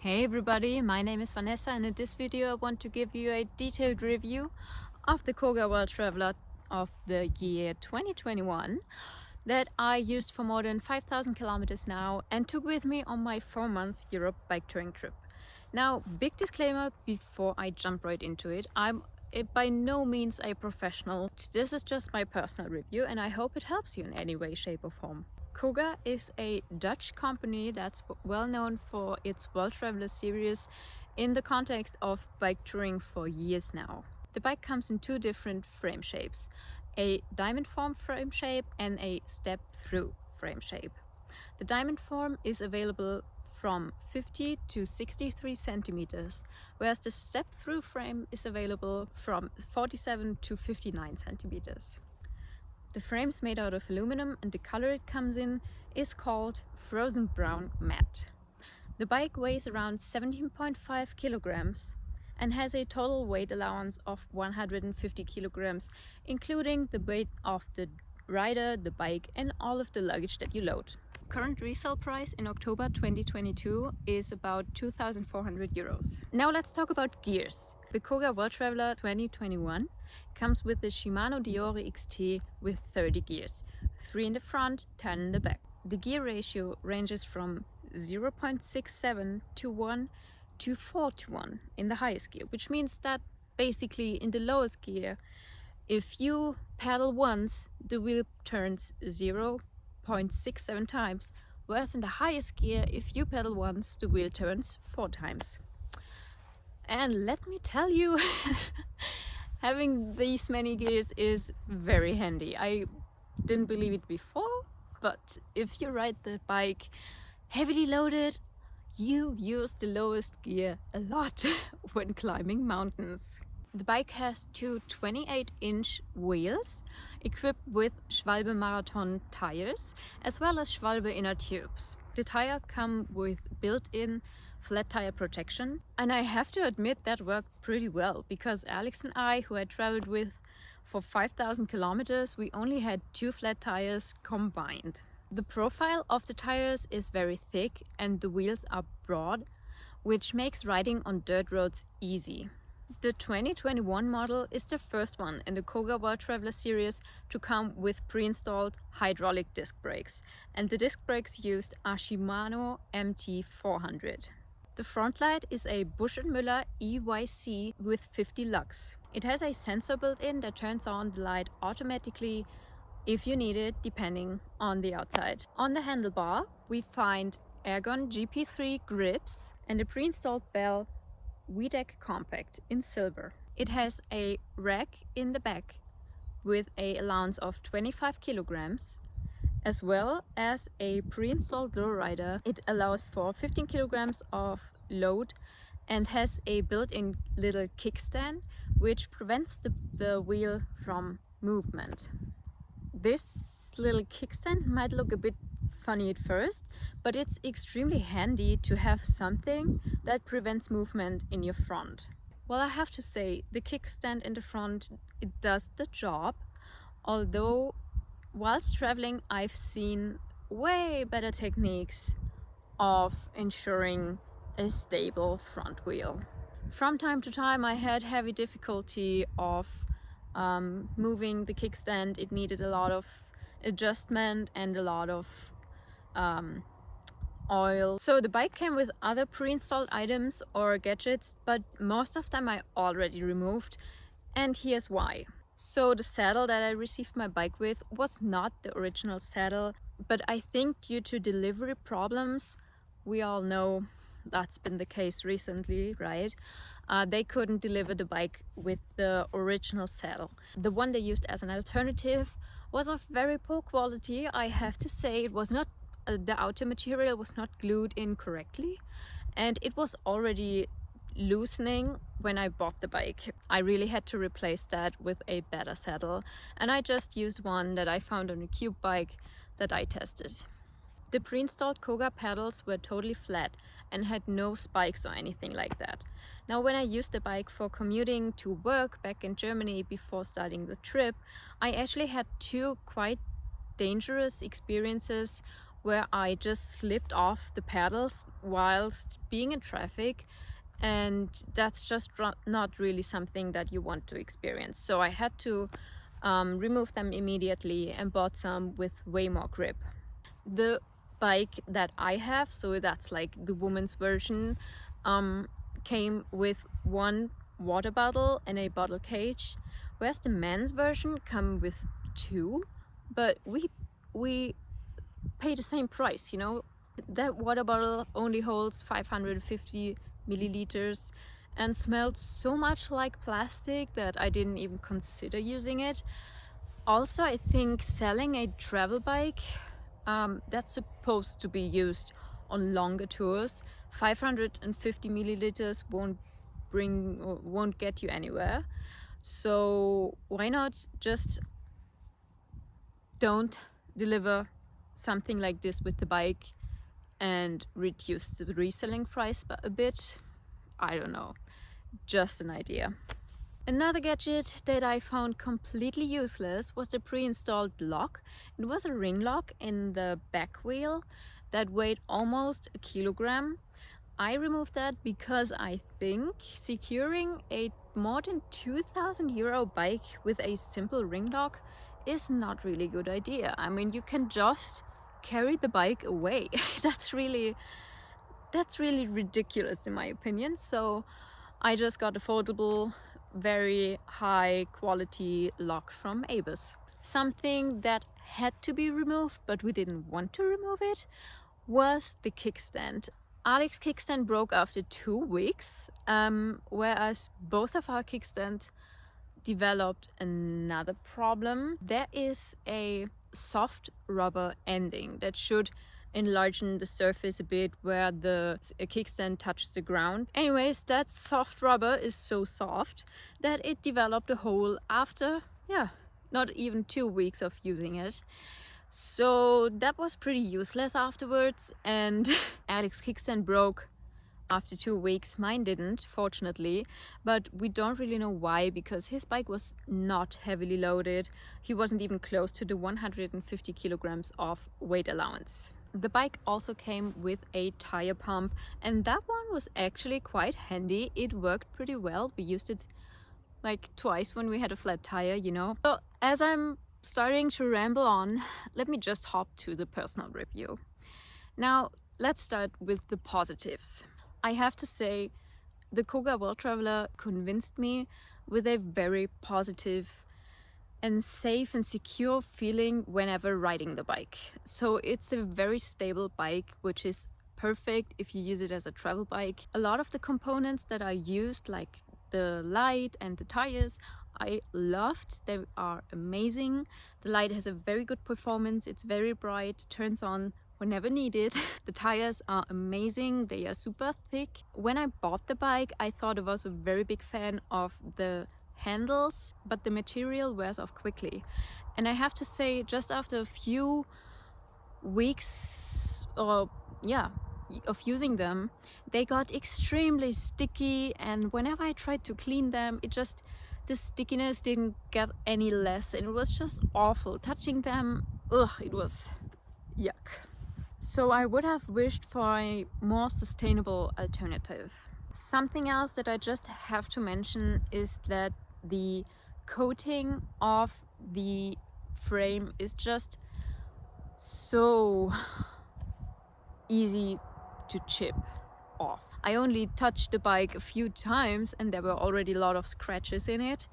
Hey everybody, my name is Vanessa, and in this video I want to give you a detailed review of the KOGA WorldTraveller of the year 2021 that I used for more than 5,000 kilometers now and took with me on my 4-month Europe bike touring trip. Now, big disclaimer before I jump right into it, I'm by no means a professional. This is just my personal review and I hope it helps you in any way, shape or form. KOGA is a Dutch company that's well known for its WorldTraveller series in the context of bike touring for years now. The bike comes in two different frame shapes, a diamond form frame shape and a step-through frame shape. The diamond form is available from 50 to 63 centimeters, whereas the step-through frame is available from 47 to 59 centimeters. The frame is made out of aluminum and the color it comes in is called Frozen Brown Matte. The bike weighs around 17.5 kilograms and has a total weight allowance of 150 kilograms, including the weight of the rider, the bike and all of the luggage that you load. Current resale price in October 2022 is about 2,400 euros. Now let's talk about gears. The KOGA WorldTraveller 2021 comes with the Shimano Diore XT with 30 gears, 3 in the front, 10 in the back. The gear ratio ranges from 0.67 to 1 to 4 to 1 in the highest gear, which means that basically in the lowest gear, if you pedal once, the wheel turns 0.67 times, whereas in the highest gear, if you pedal once, the wheel turns 4 times. And let me tell you, having these many gears is very handy. I didn't believe it before, but if you ride the bike heavily loaded, you use the lowest gear a lot when climbing mountains. The bike has two 28-inch wheels equipped with Schwalbe Marathon tires as well as Schwalbe inner tubes. The tires come with built-in flat tire protection, and I have to admit that worked pretty well because Alex and I, who I traveled with for 5,000 kilometers, we only had 2 flat tires combined. The profile of the tires is very thick and the wheels are broad, which makes riding on dirt roads easy. The 2021 model is the first one in the KOGA WorldTraveller series to come with pre-installed hydraulic disc brakes, and the disc brakes used are Shimano MT400. The front light is a Busch & Müller EYC with 50 lux. It has a sensor built in that turns on the light automatically if you need it, depending on the outside. On the handlebar, we find Ergon GP3 grips and a pre-installed Bell VDEC Compact in silver. It has a rack in the back with an allowance of 25 kilograms, as well as a pre-installed lowrider. It allows for 15 kilograms of load and has a built-in little kickstand, which prevents the wheel from movement. This little kickstand might look a bit funny at first, but it's extremely handy to have something that prevents movement in your front. Well, I have to say, the kickstand in the front, it does the job, although whilst traveling I've seen way better techniques of ensuring a stable front wheel. From time to time I had heavy difficulty of moving the kickstand. It needed a lot of adjustment and a lot of oil. So the bike came with other pre-installed items or gadgets, but most of them I already removed, and here's why. So the saddle that I received my bike with was not the original saddle, but I think due to delivery problems, we all know that's been the case recently, right? They couldn't deliver the bike with the original saddle. The one they used as an alternative was of very poor quality. I have to say, it was not the outer material was not glued in correctly, and it was already loosening when I bought the bike. I really had to replace that with a better saddle, and I just used one that I found on a Cube bike that I tested. The pre-installed KOGA pedals were totally flat and had no spikes or anything like that. Now, when I used the bike for commuting to work back in Germany before starting the trip, I actually had 2 quite dangerous experiences where I just slipped off the pedals whilst being in traffic, and that's just not really something that you want to experience. So I had to remove them immediately and bought some with way more grip. The bike that I have, so that's like the woman's version, came with one water bottle and a bottle cage, whereas the men's version come with two, but we pay the same price, you know. That water bottle only holds 550 milliliters and smelled so much like plastic that I didn't even consider using it. Also, I think selling a travel bike that's supposed to be used on longer tours, 550 milliliters won't get you anywhere. So why not just don't deliver something like this with the bike and reduce the reselling price a bit? I don't know, just an idea. Another gadget that I found completely useless was the pre-installed lock. It was a ring lock in the back wheel that weighed almost a kilogram. I removed that because I think securing a more than 2,000 euro bike with a simple ring lock is not really a good idea. I mean, you can just carry the bike away. That's really ridiculous in my opinion. So I just got a foldable, very high quality lock from Abus. Something that had to be removed, but we didn't want to remove it, was the kickstand. Alex's kickstand broke after 2 weeks, whereas both of our kickstands developed another problem. There is a soft rubber ending that should enlarge the surface a bit where the kickstand touches the ground. Anyways, that soft rubber is so soft that it developed a hole after, not even 2 weeks of using it. So that was pretty useless afterwards, and Alex's kickstand broke after 2 weeks. Mine didn't, fortunately, but we don't really know why, because his bike was not heavily loaded. He wasn't even close to the 150 kilograms of weight allowance. The bike also came with a tire pump, and that one was actually quite handy. It worked pretty well. We used it like twice when we had a flat tire, you know. So as I'm starting to ramble on, let me just hop to the personal review. Now, let's start with the positives. I have to say, the KOGA WorldTraveller convinced me with a very positive and safe and secure feeling whenever riding the bike. So it's a very stable bike, which is perfect if you use it as a travel bike. A lot of the components that I used, like the light and the tires, I loved. They are amazing. The light has a very good performance. It's very bright, turns on whenever needed. The tires are amazing. They are super thick. When I bought the bike, I thought I was a very big fan of the handles, but the material wears off quickly. And I have to say, just after a few weeks of using them, they got extremely sticky, and whenever I tried to clean them, the stickiness didn't get any less, and it was just awful. Touching them, it was yuck. So I would have wished for a more sustainable alternative. Something else that I just have to mention is that the coating of the frame is just so easy to chip off. I only touched the bike a few times and there were already a lot of scratches in it.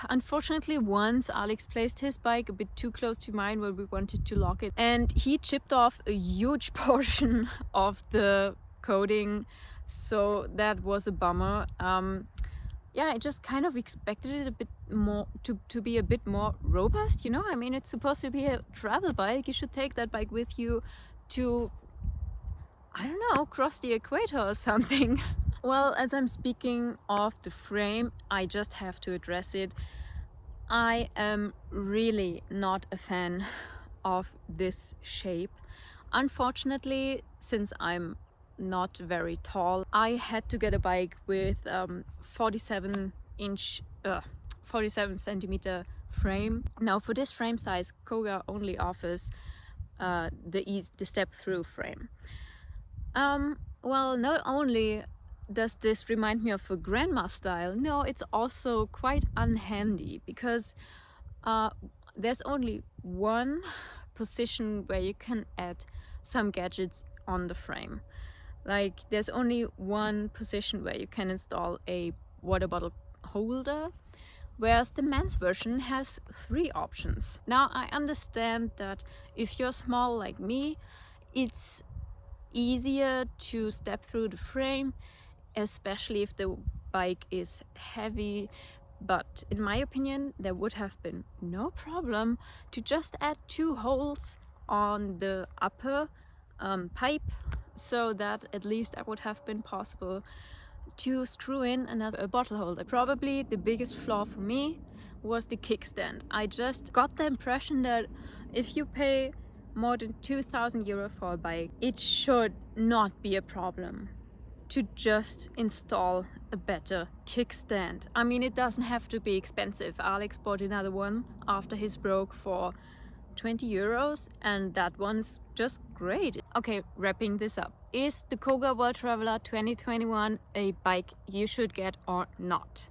Unfortunately, once Alex placed his bike a bit too close to mine when we wanted to lock it, and he chipped off a huge portion of the coating, so that was a bummer. I just kind of expected it a bit more to be a bit more robust, you know. I mean, it's supposed to be a travel bike. You should take that bike with you to, I don't know, cross the equator or something. Well, as I'm speaking of the frame, I just have to address it. I am really not a fan of this shape. Unfortunately, since I'm not very tall, I had to get a bike with 47 centimeter frame. Now, for this frame size, KOGA only offers the step-through frame. Well, not only does this remind me of a grandma style, no, it's also quite unhandy because there's only one position where you can add some gadgets on the frame. Like, there's only one position where you can install a water bottle holder, whereas the men's version has 3 options. Now, I understand that if you're small like me, it's easier to step through the frame, especially if the bike is heavy. But in my opinion, there would have been no problem to just add 2 holes on the upper pipe, so that at least it would have been possible to screw in another bottle holder. Probably the biggest flaw for me was the kickstand. I just got the impression that if you pay more than 2,000 euro for a bike, it should not be a problem to just install a better kickstand. I mean, it doesn't have to be expensive. Alex bought another one after his broke for 20 euros, and that one's just great. Okay, wrapping this up. Is the KOGA WorldTraveller 2021 a bike you should get or not?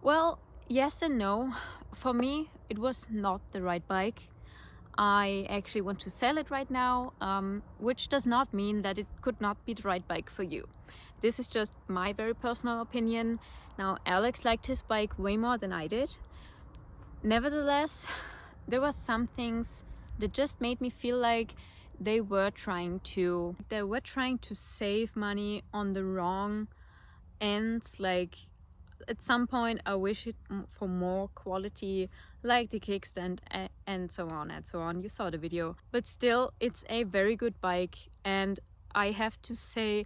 Well, yes and no. For me, it was not the right bike. I actually want to sell it right now, which does not mean that it could not be the right bike for you. This is just my very personal opinion. Now, Alex liked his bike way more than I did. Nevertheless, there were some things that just made me feel like they were trying to save money on the wrong ends. Like, at some point I wish it for more quality, like the kickstand and so on and so on. You saw the video. But still, it's a very good bike, and I have to say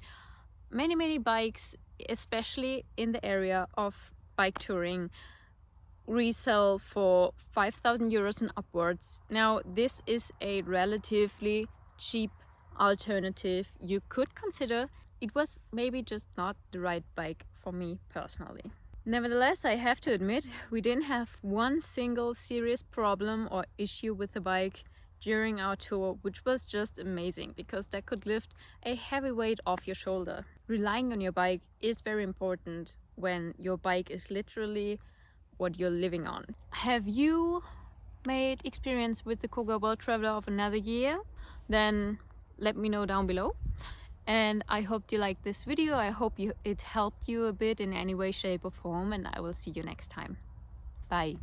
many bikes, especially in the area of bike touring, resell for 5,000 euros and upwards. Now, this is a relatively cheap alternative you could consider. It was maybe just not the right bike for me personally. Nevertheless, I have to admit, we didn't have one single serious problem or issue with the bike during our tour, which was just amazing because that could lift a heavy weight off your shoulder. Relying on your bike is very important when your bike is literally what you're living on. Have you made experience with the KOGA WorldTraveller of another year? Then let me know down below. And I hope you liked this video. I hope it helped you a bit in any way, shape or form, and I will see you next time. Bye.